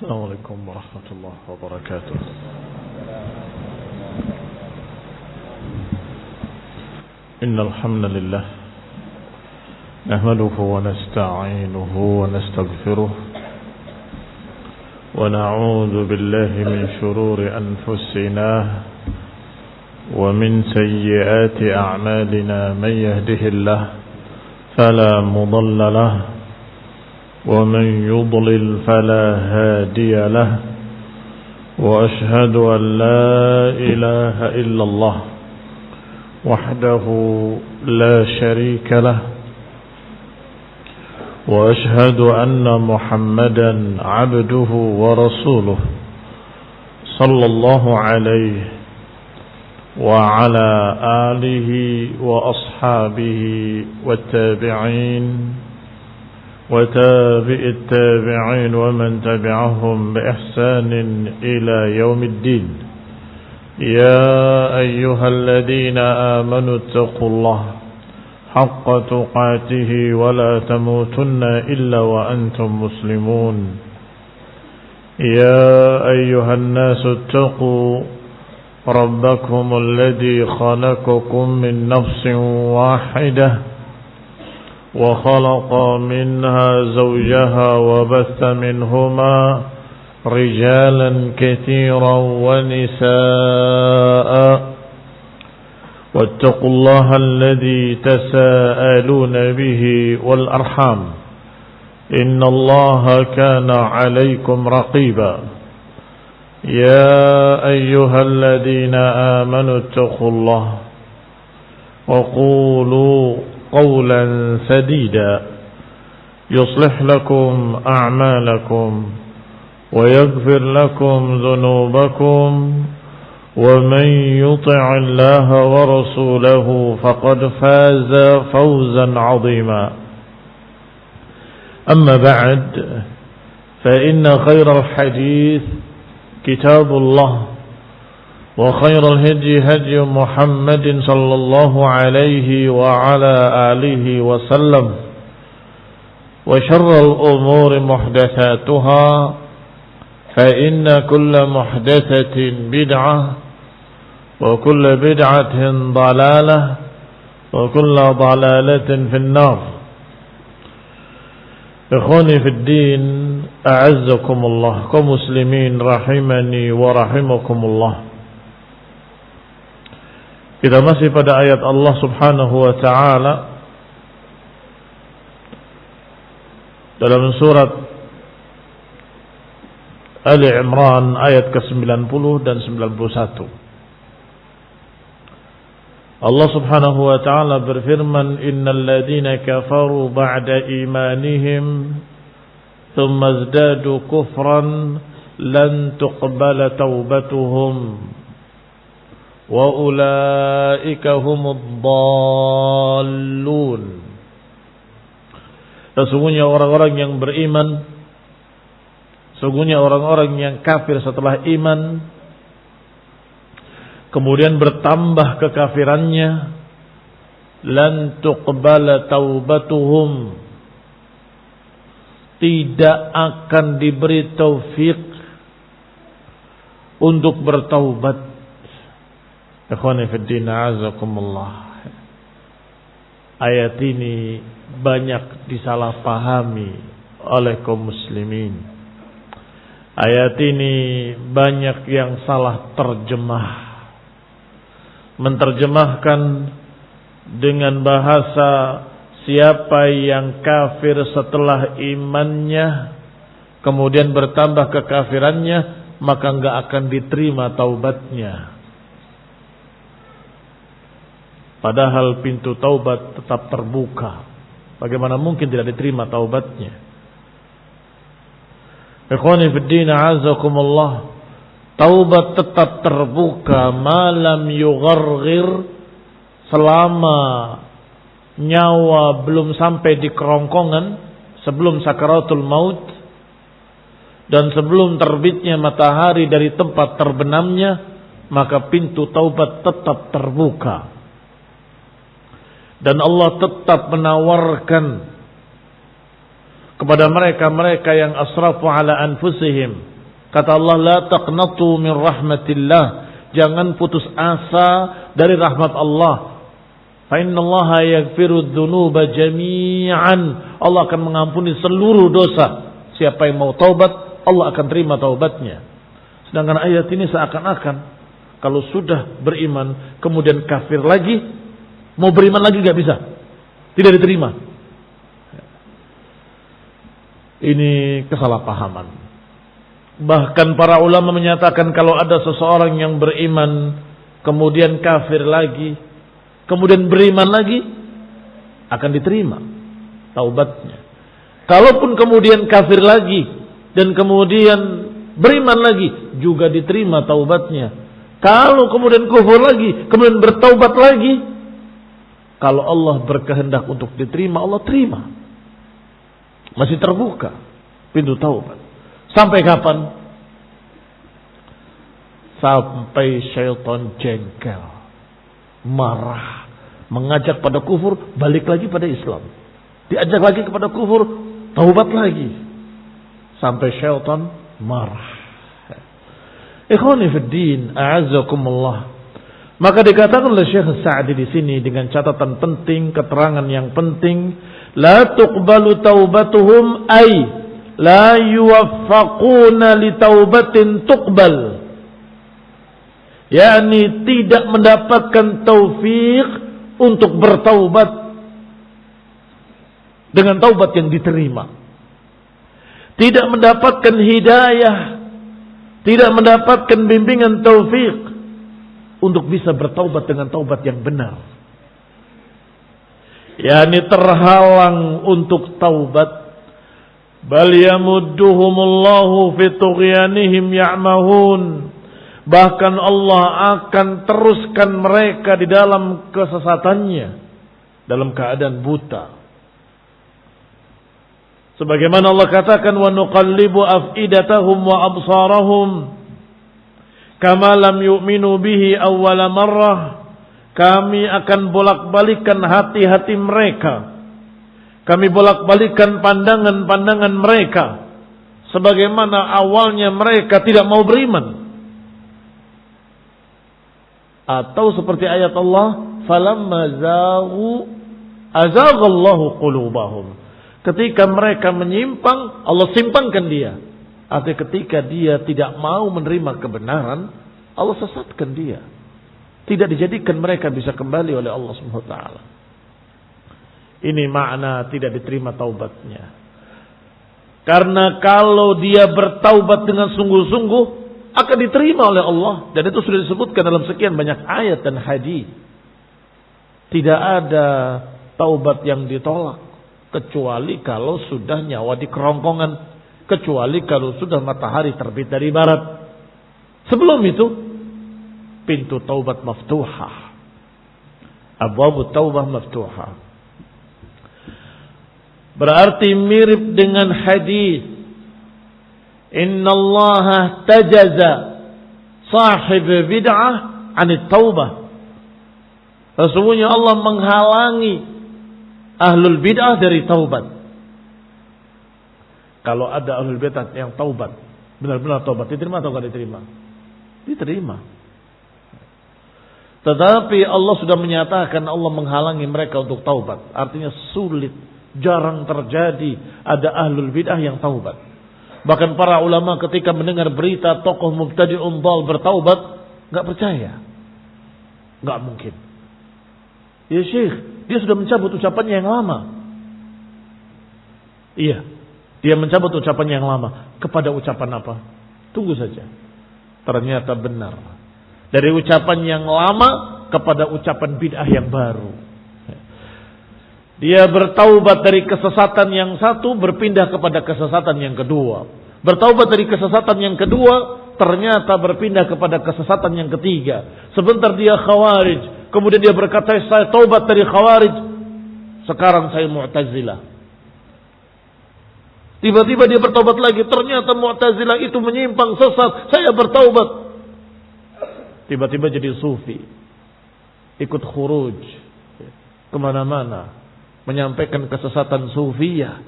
السلام عليكم ورحمة الله وبركاته. إن الحمد لله نحمده ونستعينه ونستغفره ونعوذ بالله من شرور أنفسنا ومن سيئات أعمالنا. من يهده الله فلا مضل له ومن يضلل فلا هادي له وأشهد أن لا إله إلا الله وحده لا شريك له وأشهد أن محمدا عبده ورسوله صلى الله عليه وعلى آله وأصحابه والتابعين وتابع التابعين ومن تبعهم بإحسان إلى يوم الدين. يا أيها الذين آمنوا اتقوا الله حق تقاته ولا تموتن إلا وأنتم مسلمون. يا أيها الناس اتقوا ربكم الذي خلقكم من نفس واحدة وخلق منها زوجها وبث منهما رجالا كثيرا ونساء واتقوا الله الذي تساءلون به والأرحام إن الله كان عليكم رقيبا. يا أيها الذين آمنوا اتقوا الله وقولوا قولا سديدا يصلح لكم أعمالكم ويغفر لكم ذنوبكم ومن يطع الله ورسوله فقد فاز فوزا عظيما. أما بعد فإن خير الحديث كتاب الله وخير الهدي هدي محمد صلى الله عليه وعلى آله وسلم وشر الأمور محدثاتها فإن كل محدثة بدعة وكل بدعة ضلالة وكل ضلالة في النار. إخواني في الدين أعزكم الله كمسلمين رحمني ورحمكم الله. Kita masih pada ayat Allah Subhanahu wa taala dalam surat Ali Imran ayat ke-90 dan 91. Allah Subhanahu wa taala berfirman, "Innal ladzina kafaru ba'da imanihim thumma izdadu kufran lan tuqbala taubatuhum wa ulaika humud dhallun." Sesungguhnya orang-orang yang beriman, sesungguhnya orang-orang yang kafir setelah iman kemudian bertambah kekafirannya, lan tuqbala taubatuhum, tidak akan diberi taufik untuk bertaubat. Ikhwani fi din, a'azakumullah. Ayat ini banyak disalahpahami oleh kaum muslimin. Ayat ini banyak yang salah terjemah, menterjemahkan dengan bahasa siapa yang kafir setelah imannya kemudian bertambah kekafirannya maka enggak akan diterima taubatnya. Padahal pintu taubat tetap terbuka. Bagaimana mungkin tidak diterima taubatnya? Ikhwani fid din, a'azakumullah. Taubat tetap terbuka malam yugharghir, selama nyawa belum sampai di kerongkongan, sebelum sakaratul maut dan sebelum terbitnya matahari dari tempat terbenamnya, maka pintu taubat tetap terbuka. Dan Allah tetap menawarkan kepada mereka-mereka yang asrafu ala anfusihim, Kata Allah, la taqnatu min rahmatillah. Jangan putus asa dari rahmat Allah. Fa innallaha yaghfiru dzunuba jami'an. Allah akan mengampuni seluruh dosa. Siapa yang mau taubat, Allah akan terima taubatnya. Sedangkan ayat ini seakan-akan kalau sudah beriman kemudian kafir lagi, mau beriman lagi gak bisa. Tidak diterima. Ini kesalahpahaman. Bahkan para ulama menyatakan kalau ada seseorang yang beriman kemudian kafir lagi, kemudian beriman lagi, akan diterima taubatnya. Kalaupun kemudian kafir lagi dan kemudian beriman lagi, juga diterima taubatnya. Kalau kemudian kufur lagi, kemudian bertaubat lagi, kalau Allah berkehendak untuk diterima, Allah terima. Masih terbuka pintu taubat. Sampai kapan? Sampai syaitan jengkel, marah, mengajak pada kufur, balik lagi pada Islam. Diajak lagi kepada kufur, taubat lagi. Sampai syaitan marah. Ikhwani fid din, a'azzakumullah. Maka dikatakan oleh Syekh Sa'di di sini dengan catatan penting, keterangan yang penting, la tuqbalu taubatuhum ay la yuwaffaquna li taubatin tuqbal. yakni tidak mendapatkan taufik untuk bertaubat dengan taubat yang diterima. Tidak mendapatkan hidayah, tidak mendapatkan bimbingan taufik untuk bisa bertaubat dengan taubat yang benar. yakni terhalang untuk taubat. Bal yamudduhumullahu fi tughyanihim ya'mahun. Bahkan Allah akan teruskan mereka di dalam kesesatannya, dalam keadaan buta. Sebagaimana Allah katakan, wa nuqallibu afidatahum wa absarahum kama lam yu'minu bihi awwala marrah. Kami akan bolak-balikan hati-hati mereka. Kami bolak-balikan pandangan-pandangan mereka sebagaimana awalnya mereka tidak mau beriman. Atau seperti ayat Allah, falamma zaghu azaghallahu qulubahum. Ketika mereka menyimpang, Allah simpangkan dia. Artinya ketika dia tidak mau menerima kebenaran, Allah sesatkan dia. Tidak dijadikan mereka bisa kembali oleh Allah Subhanahu wa taala. Ini makna tidak diterima taubatnya. Karena kalau dia bertaubat dengan sungguh-sungguh, akan diterima oleh Allah. Dan itu sudah disebutkan dalam sekian banyak ayat dan hadis. Tidak ada taubat yang ditolak, kecuali kalau sudah nyawa di kerongkongan, kecuali kalau sudah matahari terbit dari barat. Sebelum itu, pintu taubat maftuhah. Abwabut taubah maftuhah. Berarti mirip dengan hadis, innallaha tajaza sahib bid'ah anit taubah. Sesungguhnya Allah menghalangi ahlul bid'ah dari taubat. Kalau ada ahlul bid'ah yang taubat, benar-benar taubat, diterima atau tidak diterima? Diterima. Tetapi Allah sudah menyatakan Allah menghalangi mereka untuk taubat. Artinya sulit, jarang terjadi ada ahlul bid'ah yang taubat. Bahkan para ulama ketika mendengar berita tokoh mubtadi'un dhal bertaubat, enggak percaya. Enggak mungkin. Ya Syekh, dia sudah mencabut ucapannya yang lama. Iya, dia mencabut ucapannya yang lama. Kepada ucapan apa? Tunggu saja. Ternyata benar. Dari ucapan yang lama kepada ucapan bid'ah yang baru. Dia bertaubat dari kesesatan yang satu, berpindah kepada kesesatan yang kedua. Bertaubat dari kesesatan yang kedua, ternyata berpindah kepada kesesatan yang ketiga. Sebentar dia khawarij, kemudian dia berkata, saya taubat dari khawarij, sekarang saya mu'tazilah. Tiba-tiba dia bertaubat lagi, ternyata mu'tazilah itu menyimpang, sesat, saya bertaubat. Tiba-tiba jadi sufi, ikut khuruj kemana-mana, menyampaikan kesesatan sufiyah.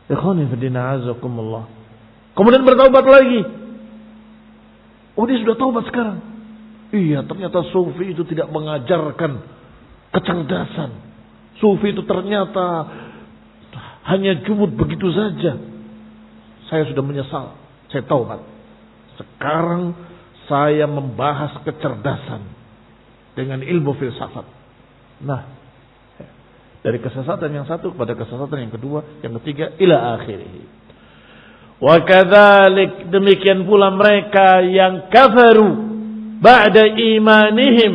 Ikhwani fillah azakumullah. Kemudian bertaubat lagi. Oh, dia sudah taubat sekarang. Iya, ternyata sufi itu tidak mengajarkan kecerdasan. Sufi itu ternyata hanya jumud begitu saja. Saya sudah menyesal. Saya taubat. Sekarang saya membahas kecerdasan dengan ilmu filsafat. Nah, dari kesesatan yang satu kepada kesesatan yang kedua, yang ketiga, ila akhirih. Wa kadzalik, demikian pula mereka yang kafaru ba'da imanihim.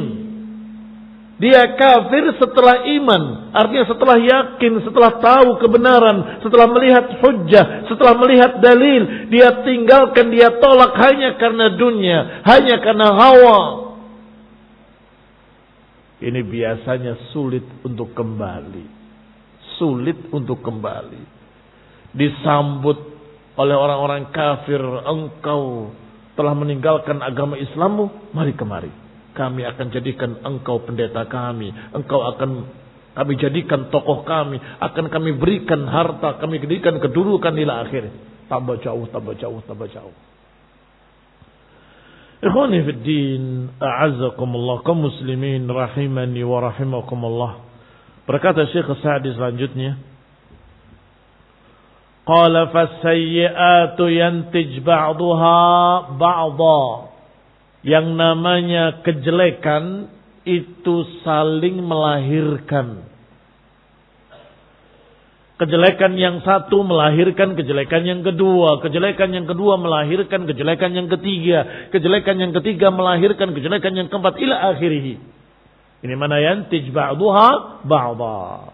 Dia kafir setelah iman, artinya setelah yakin, setelah tahu kebenaran, setelah melihat hujjah, setelah melihat dalil, dia tinggalkan, dia tolak hanya karena dunia, hanya karena hawa. Ini biasanya sulit untuk kembali. Sulit untuk kembali. Disambut oleh orang-orang kafir, engkau telah meninggalkan agama Islammu, mari kemari. Kami akan jadikan engkau pendeta kami. Engkau akan kami jadikan tokoh kami. Akan kami berikan harta. Kami jadikan kedudukan ila akhir. Tambah jauh, tambah jauh, tambah jauh. Ikhwani fi din, a'azzakumullah, kaum muslimin rahimani wa rahimakumullah. Berkata Syekh Sa'di selanjutnya, qala fasayyi'atu yantij ba'daha ba'dha. Yang namanya kejelekan itu saling melahirkan. Kejelekan yang satu melahirkan kejelekan yang kedua. Kejelekan yang kedua melahirkan kejelekan yang ketiga. Kejelekan yang ketiga melahirkan kejelekan yang keempat. Ila akhirih. Ini mana yantij ba'duha ba'da.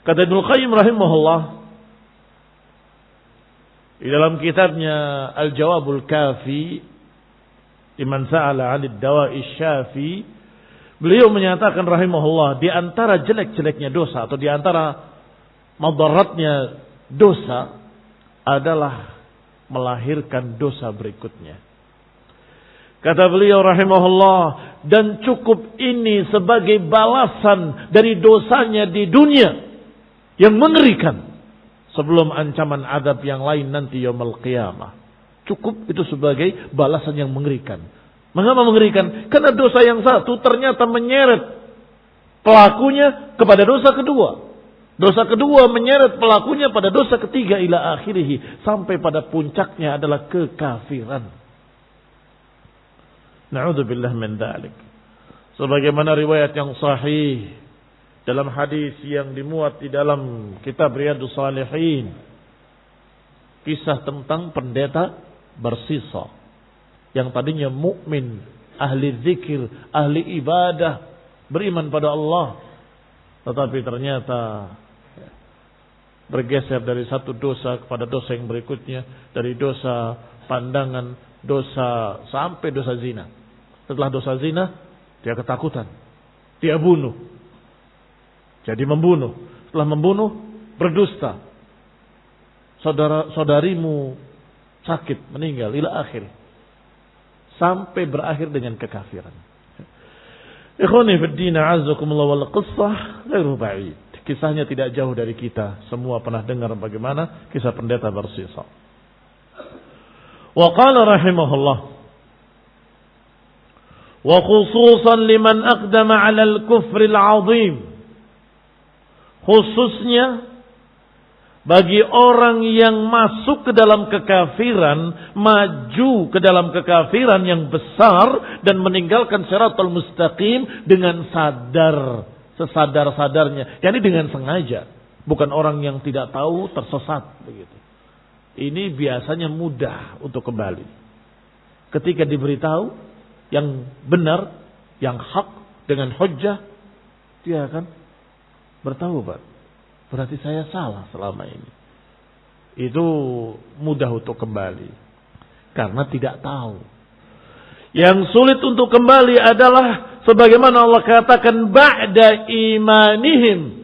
Kata Ibnu Qayyim rahimahullah, di dalam kitabnya Al-Jawabul Kafi Liman sa'ala 'anid dawa'i syafi, beliau menyatakan rahimahullah, di antara jelek-jeleknya dosa atau di antara madaratnya dosa adalah melahirkan dosa berikutnya. Kata beliau rahimahullah, dan cukup ini sebagai balasan dari dosanya di dunia yang mengerikan sebelum ancaman azab yang lain nanti yaumul qiyamah. Cukup itu sebagai balasan yang mengerikan. Mengapa mengerikan? Karena dosa yang satu ternyata menyeret pelakunya kepada dosa kedua. Dosa kedua menyeret pelakunya pada dosa ketiga ila akhirih. Sampai pada puncaknya adalah kekafiran. Na'udzubillah min dzalik. Sebagaimana riwayat yang sahih dalam hadis yang dimuat di dalam kitab Riyadhus Shalihin. Kisah tentang pendeta bersisa yang tadinya mukmin, ahli zikir, ahli ibadah, beriman pada Allah, tetapi ternyata bergeser dari satu dosa kepada dosa yang berikutnya, dari dosa pandangan, dosa sampai dosa zina. Setelah dosa zina, dia ketakutan, dia bunuh, jadi membunuh. Setelah membunuh, berdusta. Saudarimu sakit, meninggal, ila akhir. Sampai berakhir dengan kekafiran. Ikhwani fi din, a'azzakumullah, wal qissah ghairu ba'id. Kisahnya tidak jauh dari kita. Semua pernah dengar bagaimana kisah pendeta bersisa. Wa qala rahimahullah, wa khususan liman aqdama 'ala al-kufri al-'azim. Khususnya bagi orang yang masuk ke dalam kekafiran, maju ke dalam kekafiran yang besar dan meninggalkan siratal mustaqim dengan sadar, sesadar-sadarnya, yakni dengan sengaja, bukan orang yang tidak tahu tersesat begitu. Ini biasanya mudah untuk kembali. Ketika diberitahu yang benar, yang hak dengan hujjah, dia akan bertaubat. Berarti saya salah selama ini. Itu mudah untuk kembali. Karena tidak tahu. Yang sulit untuk kembali adalah sebagaimana Allah katakan ba'da imanihim.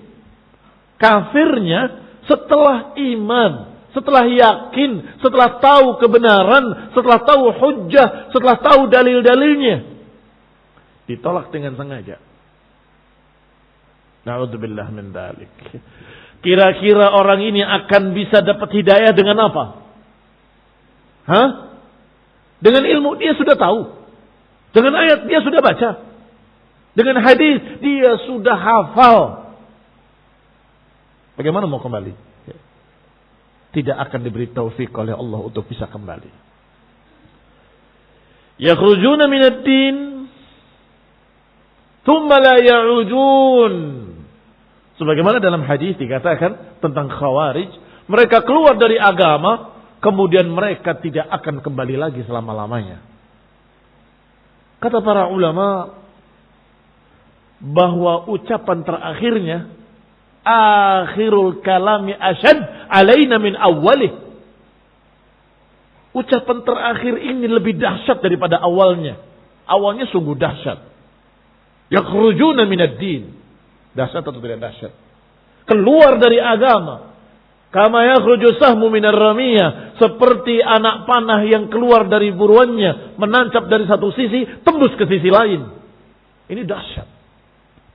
Kafirnya setelah iman, setelah yakin, setelah tahu kebenaran, setelah tahu hujjah, setelah tahu dalil-dalilnya. Ditolak dengan sengaja. Na'udzubillah min dzalik. Kira-kira orang ini akan bisa dapat hidayah dengan apa? Hah? Dengan ilmu dia sudah tahu. Dengan ayat dia sudah baca. Dengan hadis dia sudah hafal. Bagaimana mau kembali? Tidak akan diberi taufik oleh Allah untuk bisa kembali. Yakhrujuna minad din thumma la ya'udun. Sebagaimana dalam hadis dikatakan tentang Khawarij, mereka keluar dari agama, kemudian mereka tidak akan kembali lagi selama-lamanya. Kata para ulama bahwa ucapan terakhirnya, akhirul kalami asyad alaina min awwalih. Ucapan terakhir ini lebih dahsyat daripada awalnya. Awalnya sungguh dahsyat. Yakhrujuna minad din. Dahsyat atau tidak dahsyat? Keluar dari agama. Kama yakhruju sahmu minar ramiyah. Seperti anak panah yang keluar dari buruannya, menancap dari satu sisi, tembus ke sisi lain. Ini dahsyat.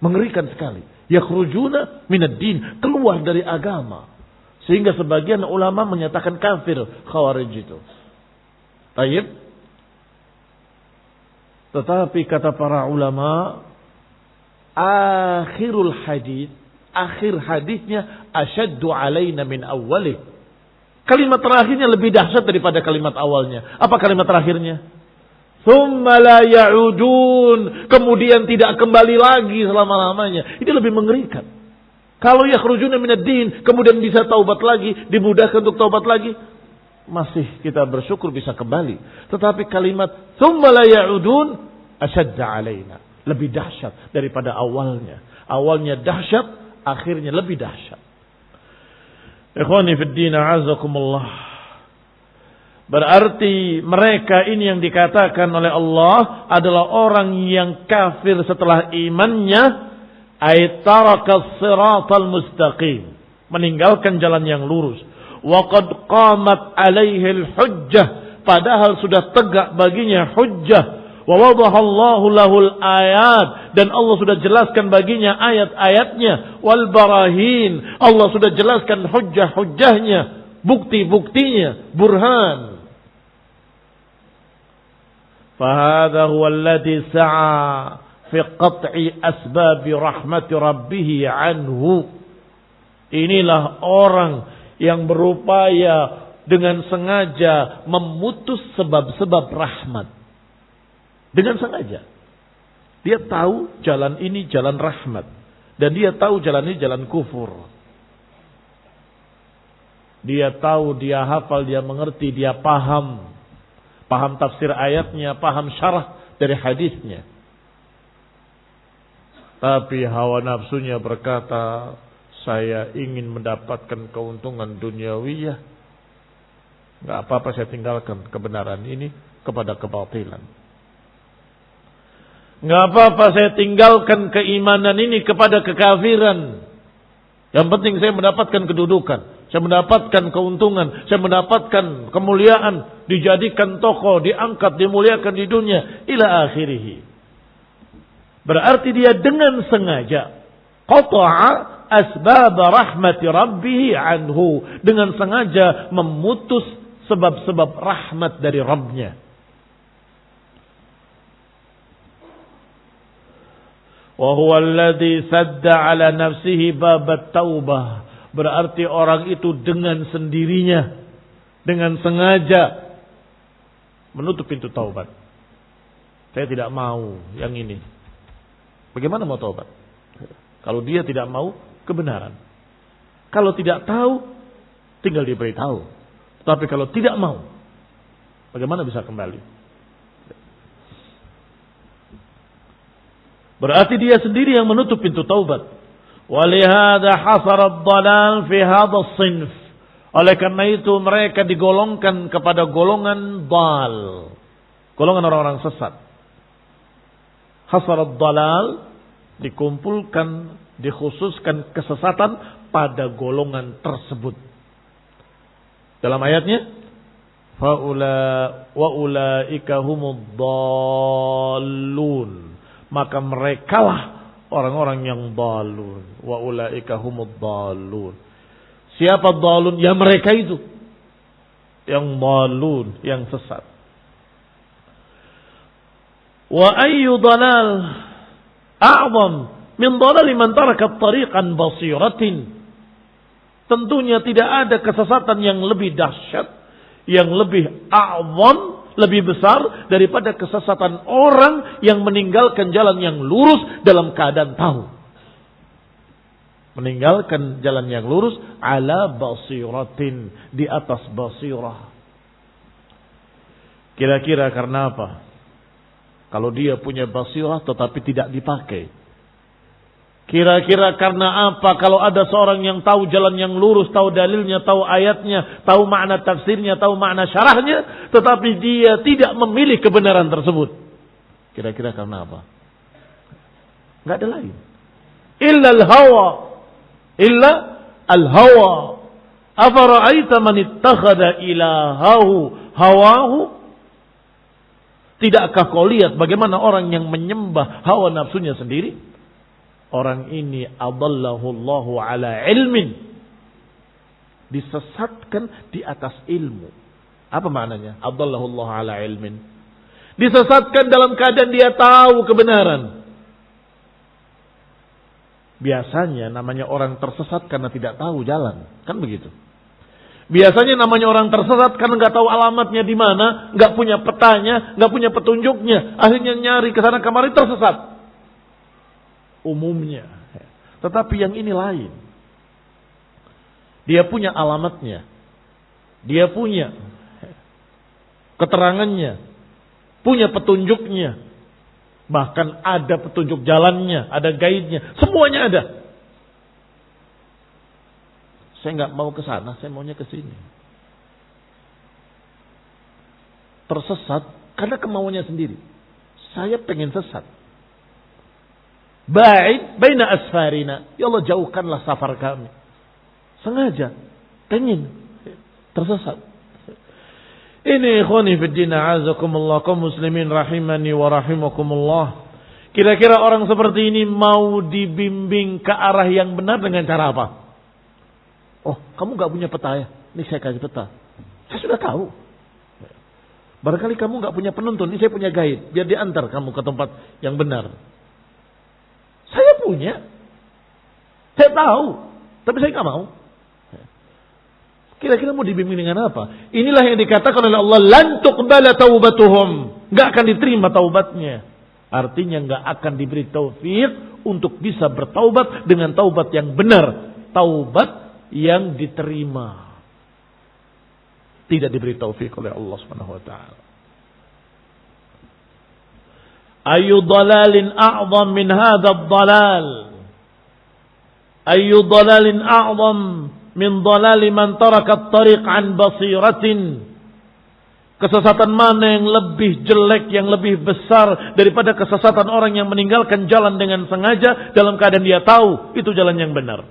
Mengerikan sekali. Yakhrujuna minad din. Keluar dari agama. Sehingga sebagian ulama menyatakan kafir Khawarij itu. Baik. Tetapi kata para ulama, akhirul hadis, akhir hadisnya asyaddu alaina min awwalih. Kalimat terakhirnya lebih dahsyat daripada kalimat awalnya. Apa kalimat terakhirnya? Tsumma la ya'udun, kemudian tidak kembali lagi selama-lamanya. Ini lebih mengerikan. Kalau yakhrujuna minad din, kemudian bisa taubat lagi, dimudahkan untuk taubat lagi, masih kita bersyukur bisa kembali. Tetapi kalimat tsumma la ya'udun asyadda alaina, lebih dahsyat daripada awalnya. Awalnya dahsyat, akhirnya lebih dahsyat. Ikhwani fid din, a'azakumullah. Berarti mereka ini yang dikatakan oleh Allah adalah orang yang kafir setelah imannya, ay taraka siratal mustaqim, meninggalkan jalan yang lurus. Wa qad qamat alaihi al-hujjah, padahal sudah tegak baginya hujjah. Wa wadahallahu lahul ayat, dan Allah sudah jelaskan baginya ayat-ayatnya. Wal barahin, Allah sudah jelaskan hujjah-hujjahnya, bukti-buktinya, burhan. Fahadha huwa alladhi sa'a fi qat'i asbabi rahmati rabbih anhu. Inilah orang yang berupaya dengan sengaja memutus sebab-sebab rahmat. Dengan sengaja. Dia tahu jalan ini jalan rahmat. Dan dia tahu jalan ini jalan kufur. Dia tahu, dia hafal, dia mengerti, dia paham. Paham tafsir ayatnya, paham syarah dari hadisnya. Tapi hawa nafsunya berkata, saya ingin mendapatkan keuntungan duniawiyah. Gak apa-apa saya tinggalkan kebenaran ini kepada kebatilan. Gak apa-apa saya tinggalkan keimanan ini kepada kekafiran. Yang penting saya mendapatkan kedudukan, saya mendapatkan keuntungan, saya mendapatkan kemuliaan, dijadikan tokoh, diangkat, dimuliakan di dunia, ila akhirih. Berarti dia dengan sengaja qata'a asbab rahmati rabbih anhu, dengan sengaja memutus sebab-sebab rahmat dari Rabbnya. Wa huwa alladhi sadda ala nafsihi babat taubah. Berarti orang itu dengan sendirinya, dengan sengaja menutup pintu taubat. Saya tidak mau yang ini. Bagaimana mau taubat? Kalau dia tidak mau kebenaran. Kalau tidak tahu, tinggal diberitahu. Tapi kalau tidak mau, bagaimana bisa kembali? Berarti dia sendiri yang menutup pintu taubat. Walihada hasara ad-dalal fi hadha as-sinf. Oleh karena itu mereka digolongkan kepada golongan dal. Golongan orang-orang sesat. Hasara ad-dalal dikumpulkan, dikhususkan kesesatan pada golongan tersebut. Dalam ayatnya, wa ulaika humud dallun. Maka merekalah orang-orang yang dalun. Wa ulaika humud dalun. Siapa dalun? Ya mereka itu. yang dhalun, yang sesat. Wa ayyu dhalal a'zam min dhalali man taraka tariqan basiratin. Tentunya tidak ada kesesatan yang lebih dahsyat, yang lebih a'zam, lebih besar daripada kesesatan orang yang meninggalkan jalan yang lurus dalam keadaan tahu. Meninggalkan jalan yang lurus ala basiratin, di atas basirah. Kira-kira karena apa? Kalau dia punya basirah tetapi tidak dipakai. Kira-kira karena apa kalau ada seorang yang tahu jalan yang lurus, tahu dalilnya, tahu ayatnya, tahu makna tafsirnya, tahu makna syarahnya, tetapi dia tidak memilih kebenaran tersebut. Kira-kira karena apa? Enggak ada lain. Illa al-hawa. Illa al-hawa. Afara'aita man ittakhadha ilahahu hawahu? Tidakkah kau lihat bagaimana orang yang menyembah hawa nafsunya sendiri? Orang ini adallahu Allahu ala ilmin. Disesatkan di atas ilmu. Apa maknanya? Adallahu Allahu ala ilmin. Disesatkan dalam keadaan dia tahu kebenaran. Biasanya namanya orang tersesat karena tidak tahu jalan. Kan begitu. Biasanya namanya orang tersesat karena nggak tahu alamatnya di mana, nggak punya petanya, nggak punya petunjuknya. Akhirnya nyari ke sana kemari tersesat. Umumnya. Tetapi yang ini lain. Dia punya alamatnya. Dia punya keterangannya. Punya petunjuknya. Bahkan ada petunjuk jalannya, ada guide-nya, semuanya ada. Saya nggak mau ke sana, saya maunya ke sini. Tersesat karena kemauannya sendiri. Saya pengen sesat. Ba'id baina asfarina. Ya Allah, jauhkanlah safar kami. Sengaja pengen tersesat. Ini ikhwani fi din a'azakumullah, kaum muslimin rahimani wa rahimakumullah. Kira-kira orang seperti ini mau dibimbing ke arah yang benar dengan cara apa? Oh, kamu gak punya peta ya? Ini saya kasih peta. Saya sudah tahu. Barangkali kamu gak punya penuntun, ini saya punya guide. Biar diantar kamu ke tempat yang benar. Saya punya. Saya tahu. Tapi saya gak mau. Kira-kira mau dibimbing dengan apa? Inilah yang dikatakan oleh Allah, lan tuqbala taubatuhum. Enggak akan diterima taubatnya. Artinya enggak akan diberi taufik untuk bisa bertaubat dengan taubat yang benar. Taubat yang diterima. Tidak diberi taufik oleh Allah Subhanahu wa taala. Ayu dhalalin a'zam min hadha ad-dhalal? Ayu dhalalin a'zam min dhalali man taraka at-tariq an basiratin? Kesesatan mana yang lebih jelek, yang lebih besar daripada kesesatan orang yang meninggalkan jalan dengan sengaja dalam keadaan dia tahu itu jalan yang benar.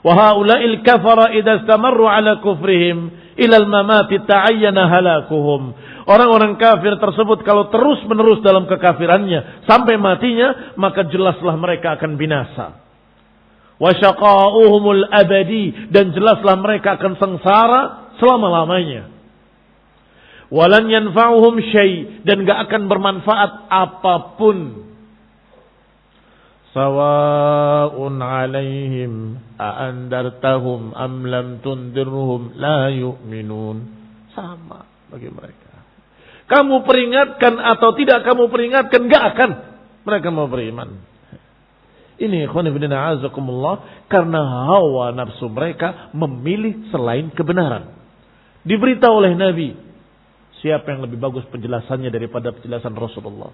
Wa haula'il kafara idza istamarru ala kufrihim ila al-mamati ta'ayyana halakuhum. Orang-orang kafir tersebut kalau terus-menerus dalam kekafirannya sampai matinya, maka jelaslah mereka akan binasa. Wa syaqa'uhumul abadi, dan jelaslah mereka akan sengsara selama-lamanya. Walan yanfa'uhum syai', dan gak akan bermanfaat apapun. Sawa'un 'alaihim a'andartahum am lam tundirhum la yu'minun. Sama bagi mereka. Kamu peringatkan atau tidak kamu peringatkan, gak akan mereka mau beriman. Ini ikhwan fillah a'azakumullah, karena hawa nafsu mereka memilih selain kebenaran. Diberitahu oleh Nabi, siapa yang lebih bagus penjelasannya daripada penjelasan Rasulullah?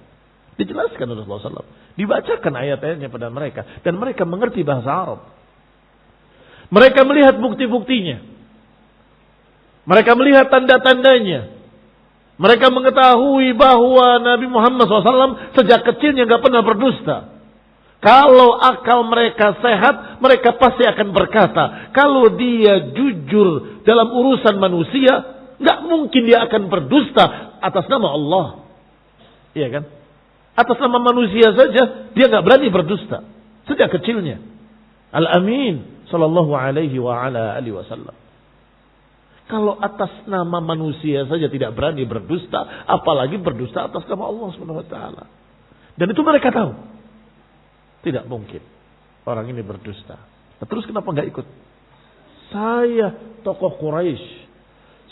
Dijelaskan oleh Rasulullah SAW. Dibacakan ayat-ayatnya pada mereka. Dan mereka mengerti bahasa Arab. Mereka melihat bukti-buktinya. Mereka melihat tanda-tandanya. Mereka mengetahui bahwa Nabi Muhammad SAW sejak kecilnya gak pernah berdusta. Kalau akal mereka sehat, mereka pasti akan berkata, kalau dia jujur dalam urusan manusia, gak mungkin dia akan berdusta atas nama Allah. Iya kan? Atas nama manusia saja, dia gak berani berdusta. Sejak kecilnya. Al-Amin sallallahu alaihi wa ala alihi wasallam. Kalau atas nama manusia saja tidak berani berdusta, apalagi berdusta atas nama Allah Subhanahu wa taala. Dan itu mereka tahu. Tidak mungkin orang ini berdusta. Nah, terus kenapa enggak ikut? Saya tokoh Quraisy.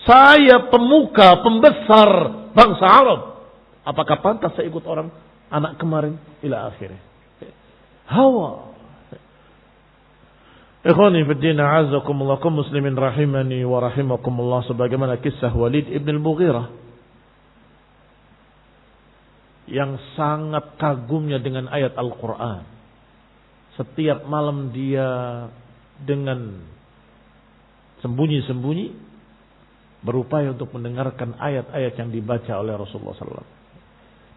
Saya pemuka, pembesar bangsa Arab. Apakah pantas saya ikut orang anak kemarin? Ila akhirnya. Hawa. Ikhwani fi din, a'azzakumullah, kaum muslimin rahimani wa rahimakumullah, sebagaimana kisah Walid ibn al-Mughirah yang sangat kagumnya dengan ayat Al-Quran. Setiap malam dia dengan sembunyi-sembunyi berupaya untuk mendengarkan ayat-ayat yang dibaca oleh Rasulullah SAW.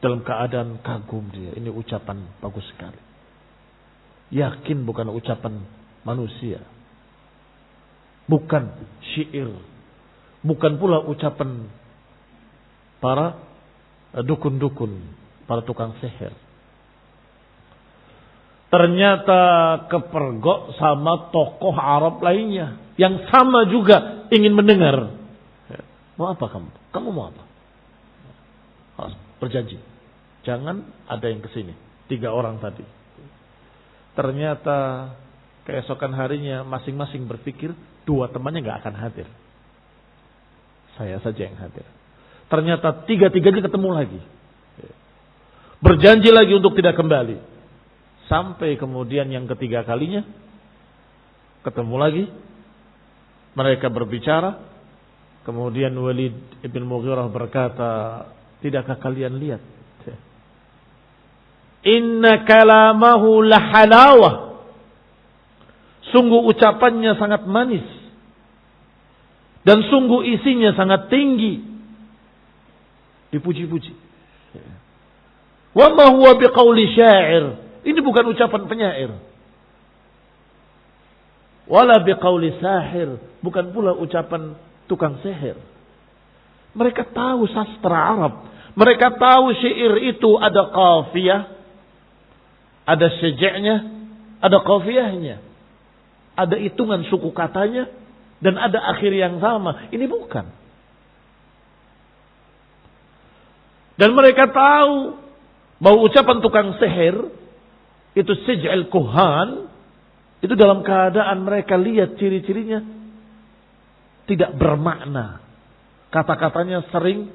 Dalam keadaan kagum dia, ini ucapan bagus sekali. Yakin bukan ucapan manusia, bukan syair, bukan pula ucapan para dukun-dukun, para tukang sihir. Ternyata kepergok sama tokoh Arab lainnya yang sama juga ingin mendengar. Mau apa kamu? Kamu mau apa? Harus berjanji, jangan ada yang kesini. 3 orang tadi. Ternyata keesokan harinya masing-masing berpikir 2 temannya nggak akan hadir. Saya saja yang hadir. Ternyata 3-tiganya ketemu lagi. Berjanji lagi untuk tidak kembali. Sampai kemudian yang ketiga kalinya ketemu lagi. Mereka berbicara. Kemudian Walid ibn Mughirah berkata, tidakkah kalian lihat? Inna kalamahu lahalawah. Sungguh ucapannya sangat manis. Dan sungguh isinya sangat tinggi. Dipuji-puji. Wa ma huwa biqauli syair. Ini bukan ucapan penyair. Wala biqauli sahir. Bukan pula ucapan tukang sihir. Mereka tahu sastra Arab. Mereka tahu syair itu ada qafiyah, ada syaja'nya, ada qafiyahnya. Ada hitungan suku katanya dan ada akhir yang sama. Ini bukan. Dan mereka tahu bahwa ucapan tukang sihir itu sij'al kuhan, itu dalam keadaan mereka lihat ciri-cirinya tidak bermakna. Kata-katanya sering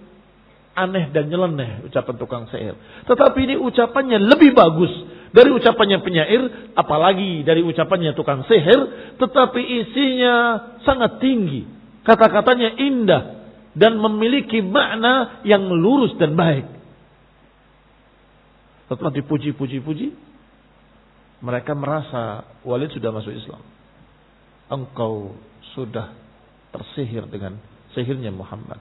aneh dan nyeleneh ucapan tukang sihir. Tetapi ini ucapannya lebih bagus dari ucapannya penyair, apalagi dari ucapannya tukang sihir, tetapi isinya sangat tinggi. Kata-katanya indah dan memiliki makna yang lurus dan baik. Setelah dipuji-puji-puji, mereka merasa Walid sudah masuk Islam. Engkau sudah tersihir dengan sihirnya Muhammad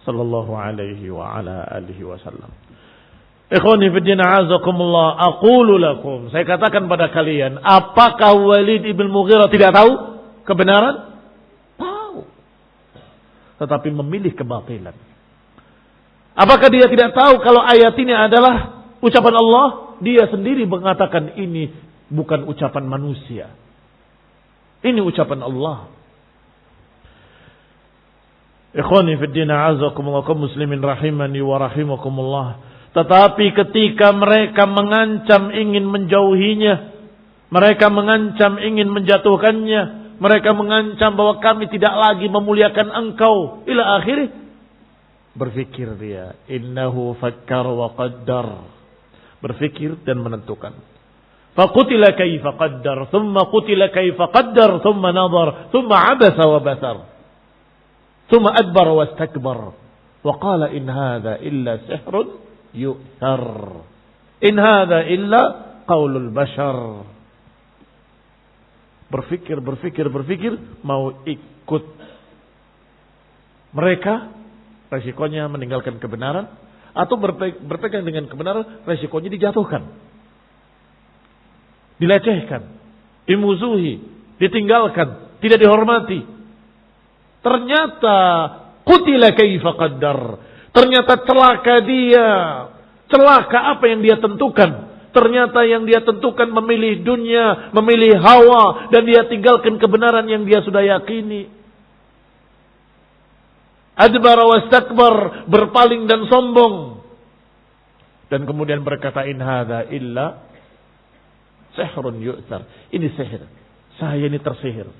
sallallahu alaihi wa ala alihi wasallam. Ikhwani fi din, a'azakumullah, aqulu lakum, saya katakan pada kalian, apakah Walid ibn Mughirah tidak tahu kebenaran? Tahu. Tetapi memilih kebatilan. Apakah dia tidak tahu kalau ayat ini adalah ucapan Allah? Dia sendiri mengatakan ini bukan ucapan manusia. Ini ucapan Allah. Ikhwani fi din, a'azakumullah, kaum muslimin rahimani wa rahimakumullah. Tetapi ketika mereka mengancam ingin menjauhinya, mereka mengancam ingin menjatuhkannya, mereka mengancam bahwa kami tidak lagi memuliakan engkau, ila akhirih, berfikir dia, innahu fakkar wa qaddar, berfikir dan menentukan. Faqutila kaifa qaddar, thumma qutila kaifa qaddar, thumma nadhar, thumma abasa wa basar. ثم أدبر واستكبر وقال إن هذا إلا سحر يؤثر إن هذا إلا قول البشر. Berfikir mau ikut mereka, resikonya meninggalkan kebenaran, atau berpegang dengan kebenaran, resikonya dijatuhkan, dilecehkan, dimusuhi, ditinggalkan, tidak dihormati. Ternyata qutila kaifa qaddar. Ternyata celaka dia. Celaka apa yang dia tentukan. Ternyata yang dia tentukan memilih dunia, memilih hawa, dan dia tinggalkan kebenaran yang dia sudah yakini. Adbara wastakbar, berpaling dan sombong. Dan kemudian berkata, in hadza illa sihrun yu'thar. Ini sihir. Saya ini tersihir.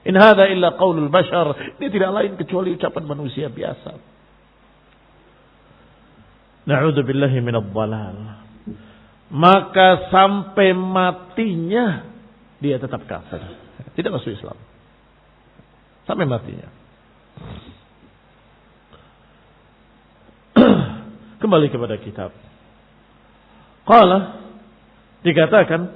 In hadza illa qaulul bashar. Ini tidak lain kecuali ucapan manusia biasa. Na'udzubillahi minadh dhalal. Maka sampai matinya dia tetap kafir. Tidak masuk Islam. Sampai matinya. Kembali kepada kitab. Qala, dikatakan,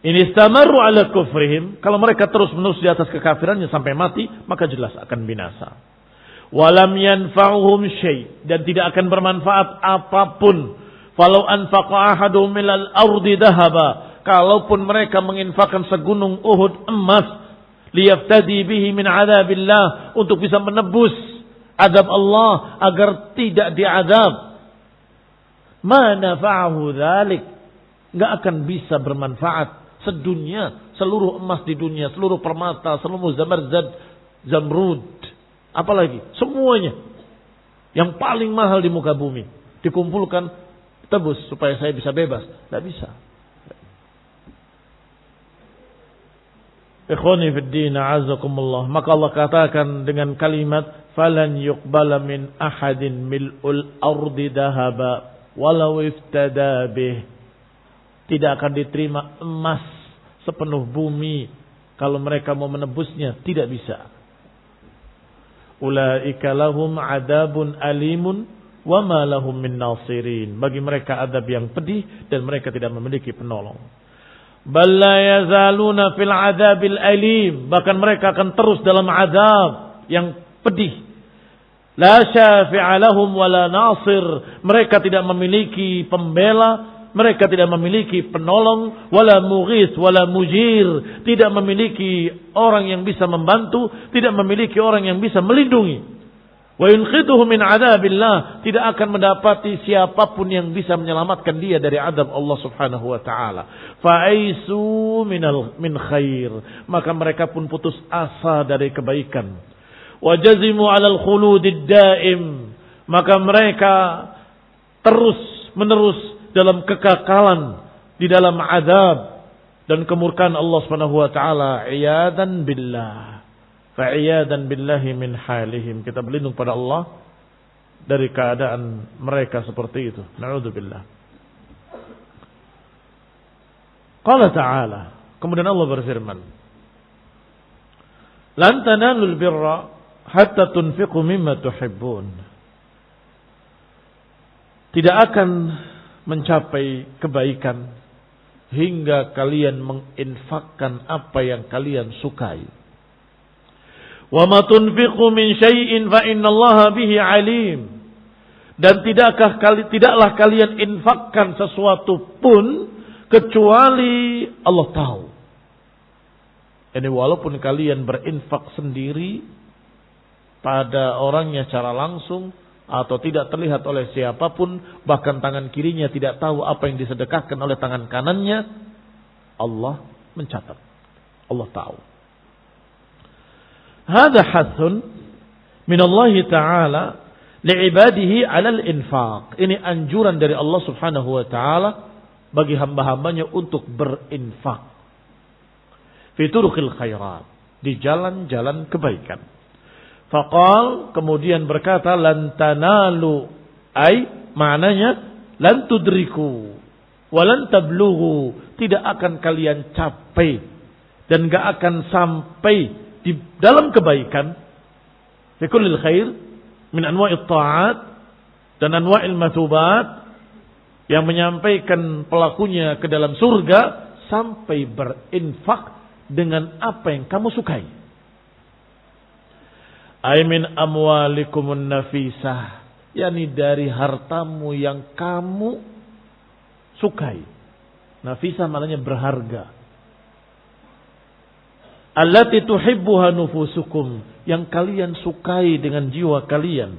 ini istamaru ala kufrihim, kalau mereka terus-menerus di atas kekafirannya sampai mati, maka jelas akan binasa. Walam yanfa'uhum syai', dan tidak akan bermanfaat apapun. Falau anfaqa ahaduhum milal ardi dahaba, kalaupun mereka menginfakkan segunung Uhud emas, liyaftadi bihi min adzabillah, untuk bisa menebus azab Allah agar tidak diazab. Ma nafa'ahu dzalik, enggak akan bisa bermanfaat sedunia, seluruh emas di dunia, seluruh permata, seluruh zamarjad, zamrud, apalagi semuanya yang paling mahal di muka bumi dikumpulkan, tebus supaya saya bisa bebas, enggak bisa. Ikhwani fid din, a'azzakumullah. Maka Allah katakan dengan kalimat, falan yuqbala min ahadin mil'ul ardi dahaba walau iftada bih. Tidak akan diterima emas sepenuh bumi kalau mereka mau menebusnya, tidak bisa. Ulaika lahum adabun alimun wa ma lahum min nasirin. Bagi mereka adab yang pedih dan mereka tidak memiliki penolong. Bal la yazaluna fil adabil alim, bahkan mereka akan terus dalam azab yang pedih. La syafi'a lahum wala nasir, mereka tidak memiliki pembela, mereka tidak memiliki penolong, wala mughis wala mujir, tidak memiliki orang yang bisa membantu, tidak memiliki orang yang bisa melindungi. Wa yunqidhuhu min adzabillah, tidak akan mendapati siapapun yang bisa menyelamatkan dia dari azab Allah Subhanahu wa taala. Fa'aisu min khair, maka mereka pun putus asa dari kebaikan. Wa jazimu 'alal khuludid daim, maka mereka terus menerus dalam kekekalan di dalam azab dan kemurkaan Allah Subhanahu wa taala. Iyadan billah. Fa'iyadan billahi min halihim, kita berlindung pada Allah dari keadaan mereka seperti itu. Na'udzubillah. Qala ta'ala, kemudian Allah berfirman, lan tanalul birra hatta tunfiqu mimma tuhibbun. Tidak akan mencapai kebaikan hingga kalian menginfakkan apa yang kalian sukai. Wa ma tunfiqu min syai'in fa innallaha bihi alim. Dan tidaklah kalian infakkan sesuatu pun kecuali Allah tahu. Ini walaupun kalian berinfak sendiri pada orangnya secara langsung atau tidak terlihat oleh siapapun, bahkan tangan kirinya tidak tahu apa yang disedekahkan oleh tangan kanannya, Allah mencatat. Allah tahu. Hada hathun min Allah Ta'ala li'ibadihi 'alal infaq. Ini anjuran dari Allah Subhanahu wa taala bagi hamba-hambanya untuk berinfak. Fi turuqil khairat, di jalan-jalan kebaikan. Faqal, kemudian berkata, lan tanalu, ay maknanya lan tudriku wa lan tablughu, tidak akan kalian capai dan enggak akan sampai di dalam kebaikan, fi kullil khair min anwa'it ta'at dan anwa'il mathubat, yang menyampaikan pelakunya ke dalam surga sampai berinfak dengan apa yang kamu sukai. Ay min amwalikumun nafisah, yakni dari hartamu yang kamu sukai. Nafisah maknanya berharga. Allati tuhibbuha nufusukum, yang kalian sukai dengan jiwa kalian.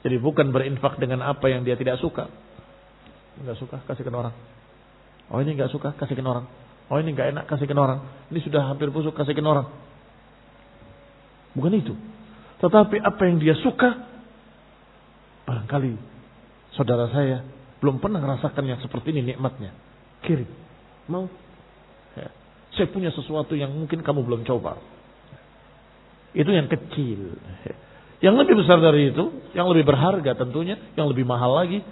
Jadi bukan berinfak dengan apa yang dia tidak suka. Enggak suka, kasihkan orang. Oh ini nggak suka, kasihkan orang. Oh ini nggak enak, kasihkan orang. Ini sudah hampir busuk, kasihkan orang. Bukan itu. Tetapi apa yang dia suka, barangkali saudara saya belum pernah merasakan yang seperti ini nikmatnya. Kirim. Mau? Ya. Saya punya sesuatu yang mungkin kamu belum coba. Itu yang kecil. Yang lebih besar dari itu, yang lebih berharga tentunya, yang lebih mahal lagi,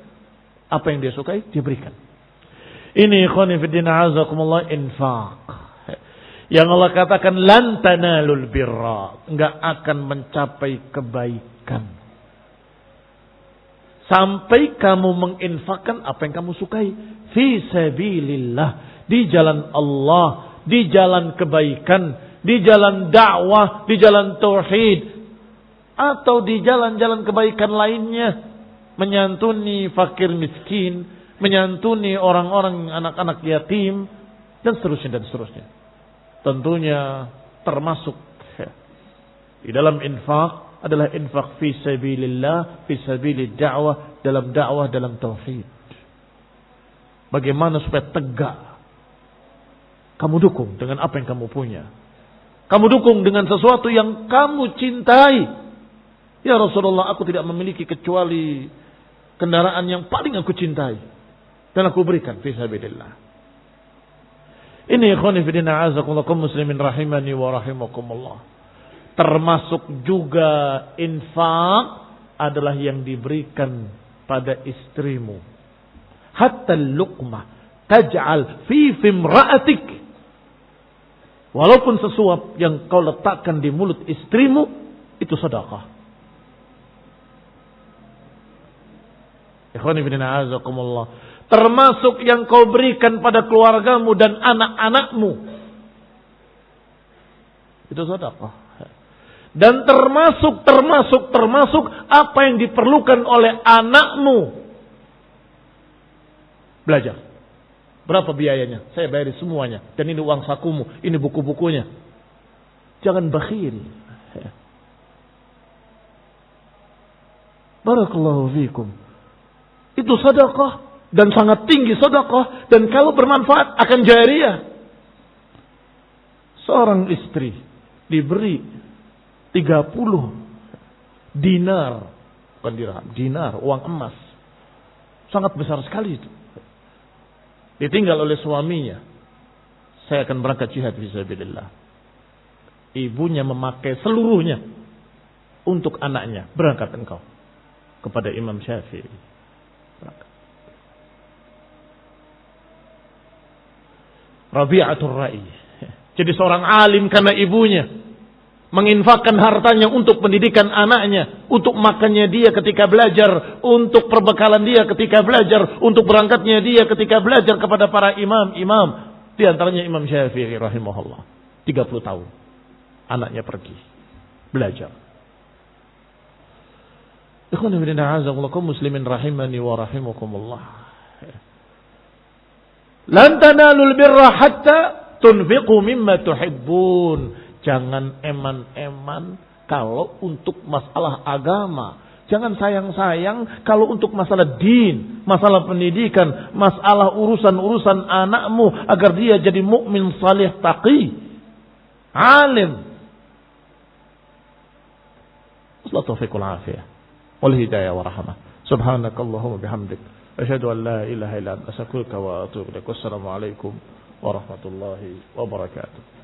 apa yang dia sukai, dia berikan. Ini ikhwani fiddin azakumullah infaq. Yang Allah katakan lan tanalul birra, enggak akan mencapai kebaikan sampai kamu menginfakkan apa yang kamu sukai fi sabilillah, di jalan Allah, di jalan kebaikan, di jalan dakwah, di jalan tauhid, atau di jalan-jalan kebaikan lainnya, menyantuni fakir miskin, menyantuni orang-orang anak-anak yatim, dan seterusnya dan seterusnya. Tentunya termasuk di dalam infak adalah infak fi sabilillah, fi sabilid da'wah, dalam dakwah, dalam tauhid. Bagaimana supaya tegak? Kamu dukung dengan apa yang kamu punya. Kamu dukung dengan sesuatu yang kamu cintai. Ya Rasulullah, aku tidak memiliki kecuali kendaraan yang paling aku cintai, dan aku berikan fi sabilillah. Ini ikhwani fillah a'azakumullah muslimin rahimani wa rahimakumullah. Termasuk juga infak adalah yang diberikan pada istrimu. Hatta luqmah taj'al fi fimra'atik. Walaupun sesuap yang kau letakkan di mulut istrimu, itu sedekah. Ikhwani fillah a'azakumullah. Termasuk yang kau berikan pada keluargamu dan anak-anakmu, itu sedekah. Dan termasuk apa yang diperlukan oleh anakmu. Belajar. Berapa biayanya? Saya bayari semuanya. Dan ini uang sakumu, ini buku-bukunya. Jangan bakhil. Barakallahu fiikum. Itu sedekah. Dan sangat tinggi sedekah, dan kalau bermanfaat akan jariyah. Seorang istri diberi 30 dinar, bukan dirham, dinar, uang emas. Sangat besar sekali itu. Ditinggal oleh suaminya. Saya akan berangkat jihad fisabilillah. Ibunya memakai seluruhnya untuk anaknya. Berangkat engkau kepada Imam Syafi'i. Berangkat. Rabi'atul Ra'i. Jadi seorang alim karena ibunya menginfakkan hartanya untuk pendidikan anaknya, untuk makannya dia ketika belajar, untuk perbekalan dia ketika belajar, untuk berangkatnya dia ketika belajar kepada para imam-imam. Di antaranya Imam Syafi'i rahimahullah. 30 tahun anaknya pergi belajar. Ikhwan fillah a'azakumullah muslimin rahimani wa rahimakumullah. Lan tanalul birra hatta tunfiqu mimma tuhibbun. Jangan eman-eman kalau untuk masalah agama. Jangan sayang-sayang kalau untuk masalah din, masalah pendidikan, masalah urusan-urusan anakmu agar dia jadi mukmin salih taqi, alim. Wassalatu taufiqul afiyah wal hidayah wa rahmah. Subhanakallahumma bihamdik. Asyhadu an la ilaha illa anta astaghfiruka wa atubu ilaik. Wassalamu alaikum warahmatullahi wabarakatuh.